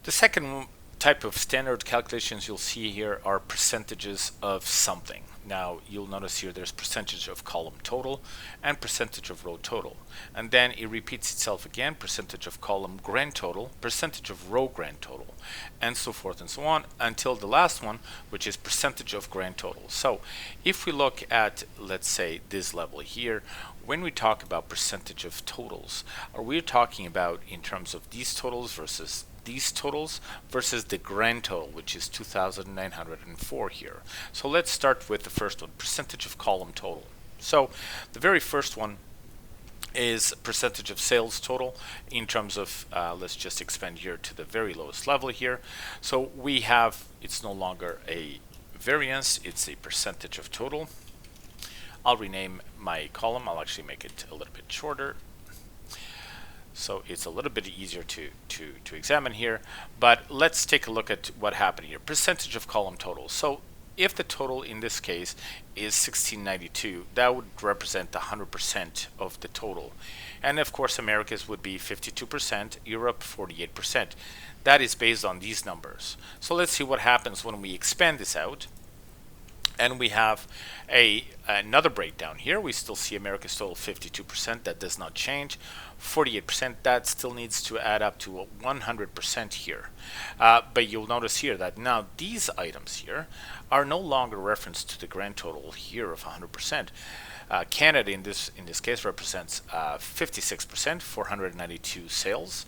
The second type of standard calculations you'll see here are percentages of something. Now you'll notice here there's percentage of column total and percentage of row total, and then it repeats itself again, percentage of column grand total, percentage of row grand total, and so forth and so on until the last one, which is percentage of grand total. So if we look at, let's say, this level here, when we talk about percentage of totals, are we talking about in terms of these totals versus these totals versus the grand total, which is 2,904 here. So let's start with the first one, percentage of column total. So the very first one is percentage of sales total in terms of, let's just expand here to the very lowest level here. So we have, it's no longer a variance, it's a percentage of total. I'll rename my column, I'll actually make it a little bit shorter, so it's a little bit easier to examine here. But let's take a look at what happened here. Percentage of column total. So if the total in this case is 1692, that would represent 100% of the total. And of course, Americas would be 52%, Europe 48%. That is based on these numbers. So let's see what happens when we expand this out. And we have another breakdown here. We still see America's total 52%. That does not change. 48%, that still needs to add up to 100% here. But you'll notice here that now these items here are no longer referenced to the grand total here of 100%. Canada in this case represents 56%, 492 sales.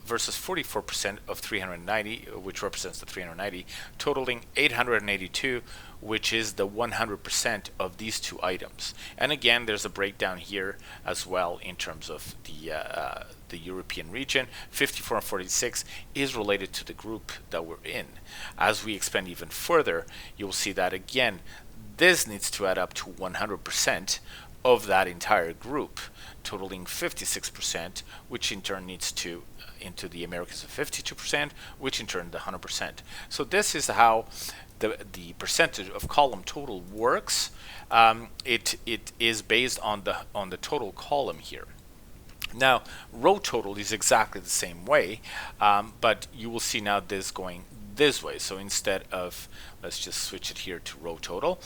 Versus 44% of 390, which represents the 390, totaling 882, which is the 100% of these two items. And again, there's a breakdown here as well in terms of the European region. 54 and 46 is related to the group that we're in. As we expand even further, you'll see that again, this needs to add up to 100% of that entire group, totaling 56%, which in turn needs to into the Americas of 52%, which in turn the 100%. So this is how the percentage of column total works. It is based on the total column here. Now row total is exactly the same way, but you will see now this going this way. So instead of, let's just switch it here to row total,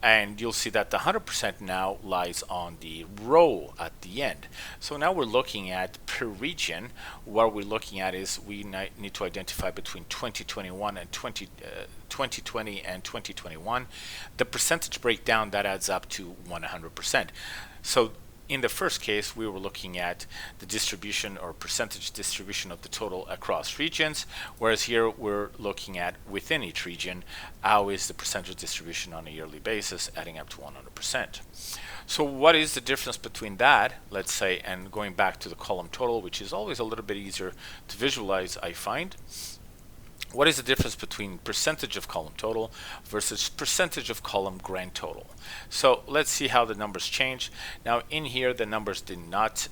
and you'll see that the 100% now lies on the row at the end. So now we're looking at per region. What we're looking at is we need to identify between 2021 and 2020 and 2021 the percentage breakdown that adds up to 100%. So in the first case, we were looking at the distribution or percentage distribution of the total across regions, whereas here we're looking at within each region, how is the percentage distribution on a yearly basis adding up to 100%. So what is the difference between that, let's say, and going back to the column total, which is always a little bit easier to visualize, I find. What is the difference between percentage of column total versus percentage of column grand total? So let's see how the numbers change. Now in here the numbers did not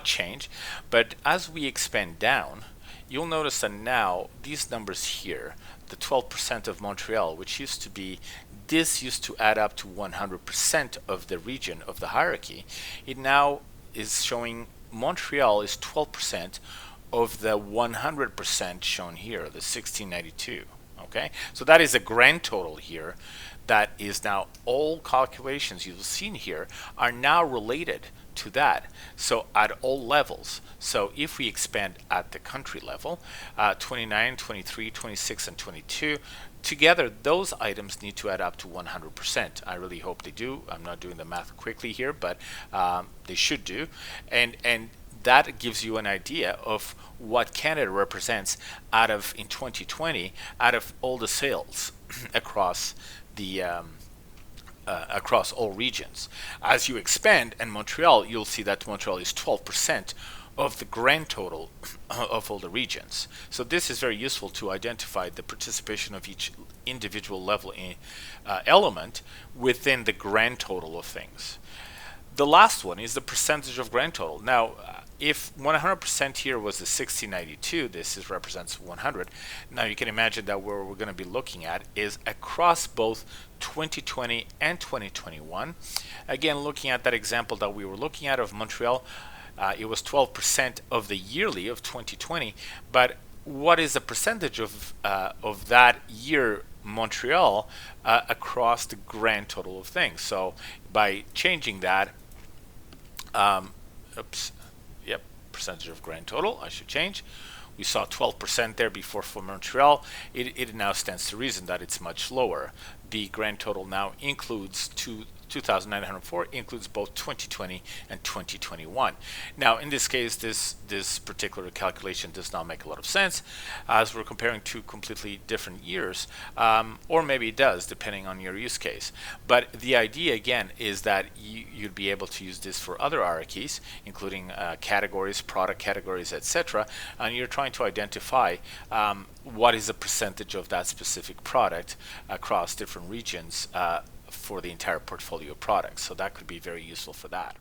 change, but as we expand down, you'll notice that now these numbers here, the 12% of Montreal, which used to be, this used to add up to 100% of the region of the hierarchy, it now is showing Montreal is 12% of the 100% shown here, the 1692. Okay, so that is a grand total here. That is now all calculations you've seen here are now related to that. So at all levels. So if we expand at the country level, 29, 23, 26, and 22, together those items need to add up to 100%. I really hope they do. I'm not doing the math quickly here, but they should do. And that gives you an idea of what Canada represents out of, in 2020, out of all the sales across the across all regions. As you expand in Montreal, you'll see that Montreal is 12% of the grand total of all the regions. So this is very useful to identify the participation of each individual level element within the grand total of things. The last one is the percentage of grand total. Now, if 100% here was the 1692, this represents 100. Now you can imagine that what we're going to be looking at is across both 2020 and 2021. Again, looking at that example that we were looking at of Montreal, it was 12% of the yearly of 2020, but what is the percentage of that year Montreal across the grand total of things. So by changing that, oops, yep, percentage of grand total, I should change. We saw 12% there before for Montreal. It now stands to reason that it's much lower. The grand total now includes 2,904, includes both 2020 and 2021. Now, in this case, this particular calculation does not make a lot of sense, as we're comparing two completely different years, or maybe it does, depending on your use case. But the idea, again, is that you'd be able to use this for other hierarchies, including categories, product categories, etc. And you're trying to identify what is the percentage of that specific product across different regions for the entire portfolio of products. So that could be very useful for that.